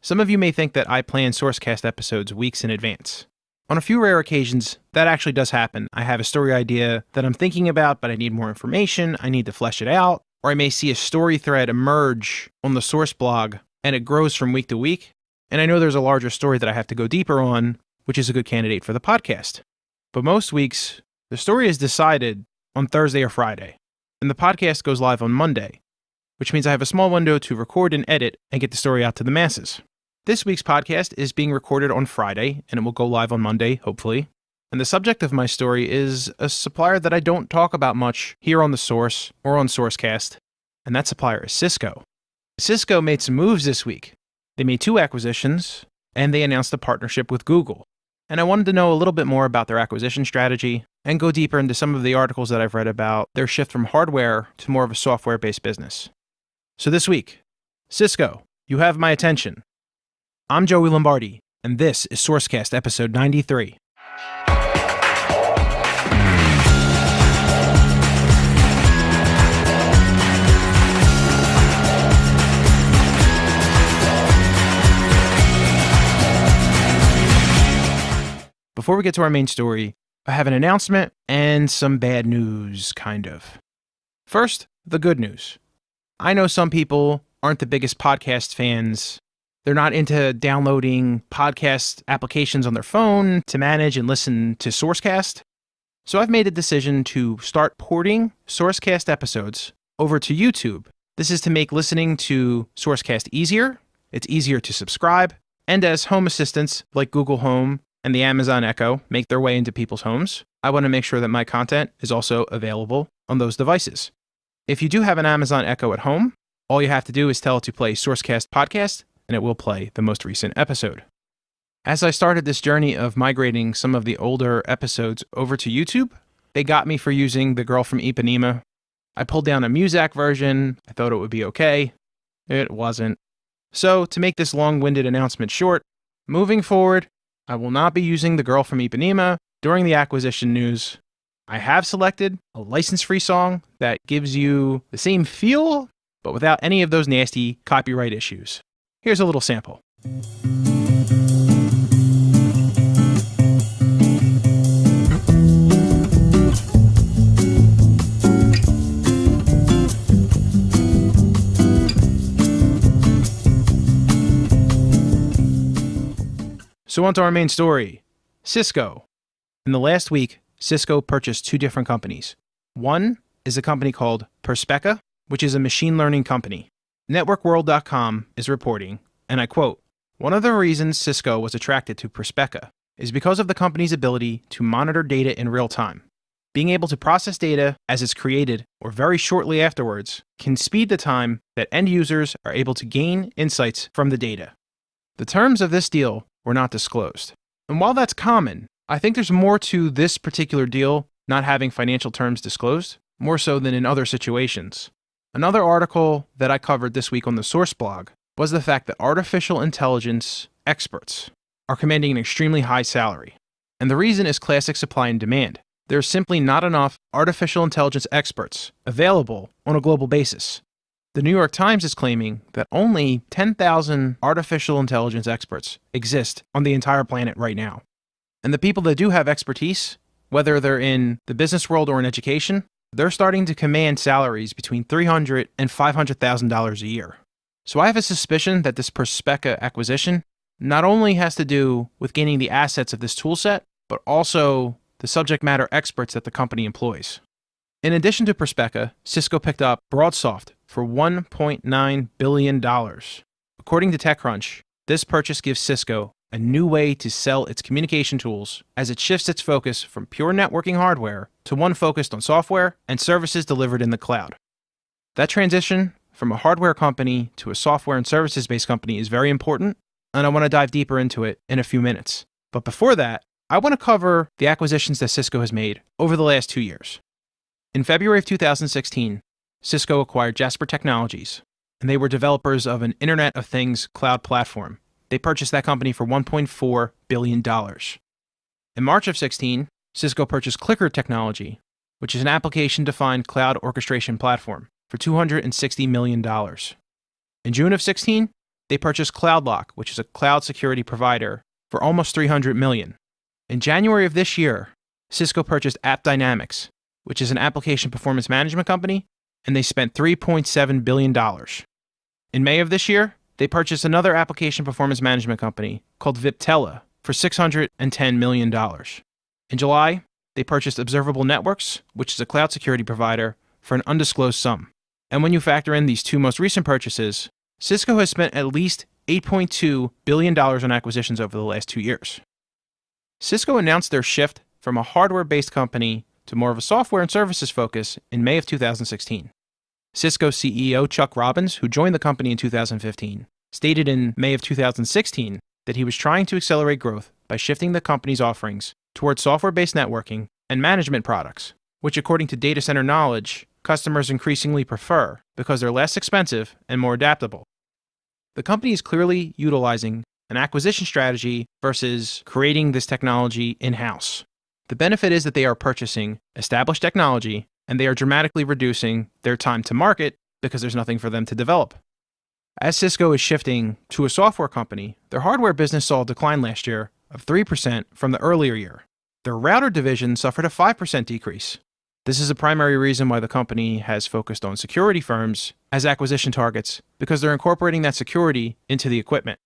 Some of you may think that I plan SourceCast episodes weeks in advance. On a few rare occasions, that actually does happen. I have a story idea that I'm thinking about, but I need more information, I need to flesh it out, or I may see a story thread emerge on the Source blog, and it grows from week to week, and I know there's a larger story that I have to go deeper on, which is a good candidate for the podcast. But most weeks, the story is decided on Thursday or Friday, and the podcast goes live on Monday, which means I have a small window to record and edit and get the story out to the masses. This week's podcast is being recorded on Friday, and it will go live on Monday, hopefully. And the subject of my story is a supplier that I don't talk about much here on The Source or on SourceCast, and that supplier is Cisco. Cisco made some moves this week. They made 2 acquisitions, and they announced a partnership with Google. And I wanted to know a little bit more about their acquisition strategy and go deeper into some of the articles that I've read about their shift from hardware to more of a software-based business. So this week, Cisco, you have my attention. I'm Joey Lombardi, and this is SourceCast episode 93. Before we get to our main story, I have an announcement and some bad news, kind of. First, the good news. I know some people aren't the biggest podcast fans. They're not into downloading podcast applications on their phone to manage and listen to SourceCast. So I've made a decision to start porting SourceCast episodes over to YouTube. This is to make listening to SourceCast easier. It's easier to subscribe. And as home assistants like Google Home and the Amazon Echo make their way into people's homes, I want to make sure that my content is also available on those devices. If you do have an Amazon Echo at home, all you have to do is tell it to play SourceCast podcast, and it will play the most recent episode. As I started this journey of migrating some of the older episodes over to YouTube, they got me for using the girl from Ipanema. I pulled down a Muzak version. I thought it would be okay. It wasn't. So to make this long-winded announcement short, moving forward, I will not be using the girl from Ipanema during the acquisition news. I have selected a license-free song that gives you the same feel, but without any of those nasty copyright issues. Here's a little sample. So on to our main story, Cisco. In the last week, Cisco purchased 2 different companies. One is a company called Perspecca, which is a machine learning company. NetworkWorld.com is reporting, and I quote, "One of the reasons Cisco was attracted to Perspecca is because of the company's ability to monitor data in real time. Being able to process data as it's created or very shortly afterwards can speed the time that end users are able to gain insights from the data." The terms of this deal were not disclosed. And while that's common, I think there's more to this particular deal not having financial terms disclosed, more so than in other situations. Another article that I covered this week on the Source blog was the fact that artificial intelligence experts are commanding an extremely high salary. And the reason is classic supply and demand. There's simply not enough artificial intelligence experts available on a global basis. The New York Times is claiming that only 10,000 artificial intelligence experts exist on the entire planet right now. And the people that do have expertise, whether they're in the business world or in education, they're starting to command salaries between $300,000 and $500,000 a year. So I have a suspicion that this Perspecca acquisition not only has to do with gaining the assets of this toolset, but also the subject matter experts that the company employs. In addition to Perspecca, Cisco picked up BroadSoft for $1.9 billion. According to TechCrunch, this purchase gives Cisco a new way to sell its communication tools as it shifts its focus from pure networking hardware to one focused on software and services delivered in the cloud. That transition from a hardware company to a software and services-based company is very important, and I want to dive deeper into it in a few minutes. But before that, I want to cover the acquisitions that Cisco has made over the last 2 years. In February of 2016, Cisco acquired Jasper Technologies, and they were developers of an Internet of Things cloud platform. They purchased that company for $1.4 billion. In March of 2016, Cisco purchased Clicker Technology, which is an application-defined cloud orchestration platform, for $260 million. In June of 2016, they purchased CloudLock, which is a cloud security provider, for almost $300 million. In January of this year, Cisco purchased AppDynamics, which is an application performance management company, and they spent $3.7 billion. In May of this year, they purchased another application performance management company called Viptela for $610 million. In July, they purchased Observable Networks, which is a cloud security provider, for an undisclosed sum. And when you factor in these two most recent purchases, Cisco has spent at least $8.2 billion on acquisitions over the last 2 years. Cisco announced their shift from a hardware-based company to more of a software and services focus in May of 2016. Cisco CEO Chuck Robbins, who joined the company in 2015, stated in May of 2016 that he was trying to accelerate growth by shifting the company's offerings towards software-based networking and management products, which according to Data Center Knowledge, customers increasingly prefer because they're less expensive and more adaptable. The company is clearly utilizing an acquisition strategy versus creating this technology in-house. The benefit is that they are purchasing established technology and they are dramatically reducing their time to market because there's nothing for them to develop. As Cisco is shifting to a software company, their hardware business saw a decline last year of 3% from the earlier year. Their router division suffered a 5% decrease. This is a primary reason why the company has focused on security firms as acquisition targets because they're incorporating that security into the equipment.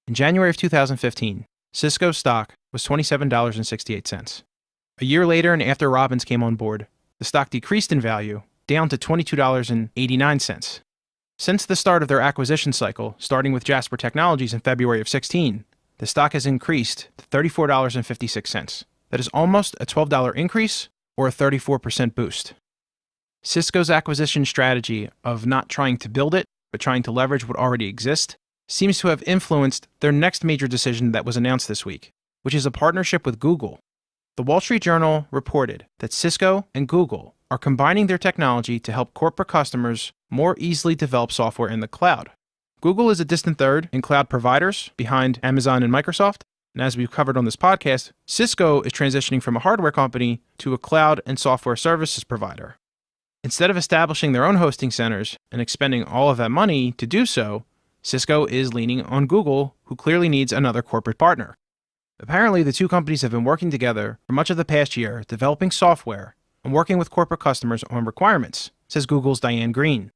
In January of 2015, Cisco's stock was $27.68. A year later and after Robbins came on board, the stock decreased in value down to $22.89. Since the start of their acquisition cycle, starting with Jasper Technologies in February of 16, the stock has increased to $34.56. That is almost a $12 increase or a 34% boost. Cisco's acquisition strategy of not trying to build it, but trying to leverage what already exists, seems to have influenced their next major decision that was announced this week, which is a partnership with Google. The Wall Street Journal reported that Cisco and Google are combining their technology to help corporate customers more easily develop software in the cloud. Google is a distant third in cloud providers behind Amazon and Microsoft, and as we've covered on this podcast, Cisco is transitioning from a hardware company to a cloud and software services provider. Instead of establishing their own hosting centers and expending all of that money to do so, Cisco is leaning on Google, who clearly needs another corporate partner. Apparently, the two companies have been working together for much of the past year, developing software and working with corporate customers on requirements, says Google's Diane Green.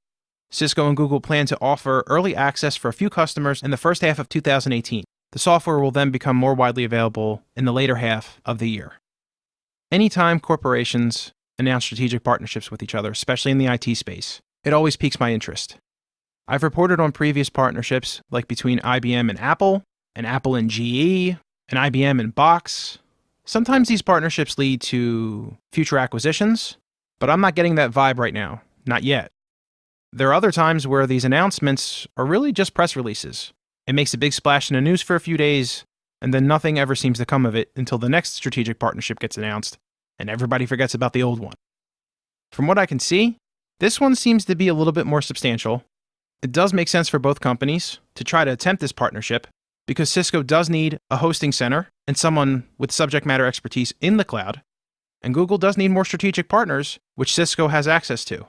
Cisco and Google plan to offer early access for a few customers in the first half of 2018. The software will then become more widely available in the later half of the year. Anytime corporations announce strategic partnerships with each other, especially in the IT space, it always piques my interest. I've reported on previous partnerships like between IBM and Apple and GE, and IBM and Box. Sometimes these partnerships lead to future acquisitions, but I'm not getting that vibe right now, not yet. There are other times where these announcements are really just press releases. It makes a big splash in the news for a few days, and then nothing ever seems to come of it until the next strategic partnership gets announced, and everybody forgets about the old one. From what I can see, this one seems to be a little bit more substantial. It does make sense for both companies to try to attempt this partnership because Cisco does need a hosting center and someone with subject matter expertise in the cloud, and Google does need more strategic partners, which Cisco has access to.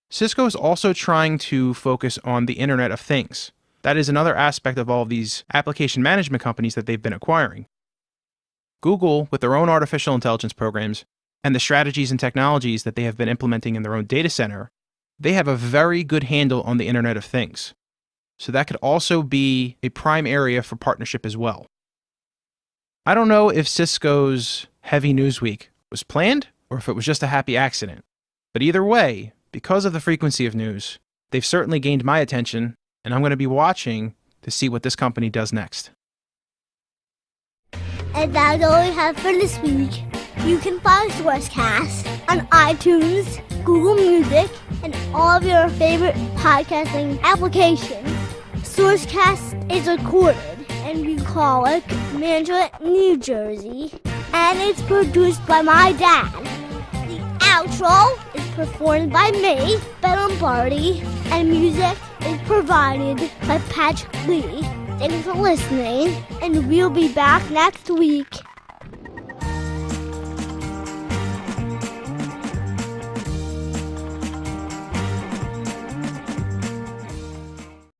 Cisco is also trying to focus on the Internet of Things. That is another aspect of all of these application management companies that they've been acquiring. Google, with their own artificial intelligence programs and the strategies and technologies that they have been implementing in their own data center, they have a very good handle on the Internet of Things. So that could also be a prime area for partnership as well. I don't know if Cisco's heavy news week was planned or if it was just a happy accident. But either way, because of the frequency of news, they've certainly gained my attention, and I'm going to be watching to see what this company does next. And that's all we have for this week. You can find SourceCast on iTunes, Google Music, and all of your favorite podcasting applications. SourceCast is recorded in Bucolic, Mantua, New Jersey, and it's produced by my dad. The outro is performed by me, Ben Lombardi, and music is provided by Patrick Lee. Thanks for listening, and we'll be back next week.